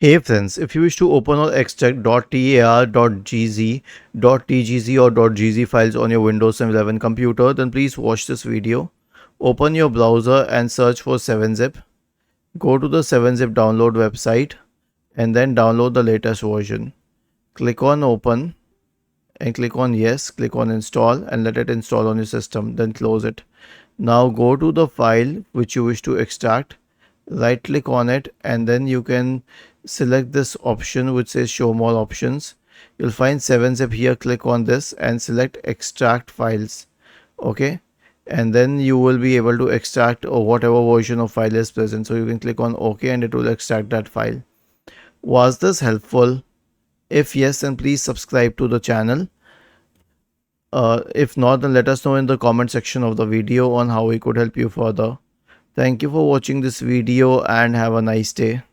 Hey friends, if you wish to open or extract .tar, .gz, .tgz or .gz files on your Windows 11 computer, then please watch this video. Open your browser and search for 7-zip. Go to the 7-zip download website and then download the latest version. Click on open and click on yes, click on install and let it install on your system, then close it. Now go to the file which you wish to extract, right click on it and then you can select this option which says show more options. You'll find 7-zip here, click on this and select extract files. Okay, and then you will be able to extract whatever version of file is present. So you can click on OK and it will extract that file. Was this helpful? If yes, then please subscribe to the channel. If not, then let us know in the comment section of the video on how we could help you further. Thank you for watching this video and have a nice day.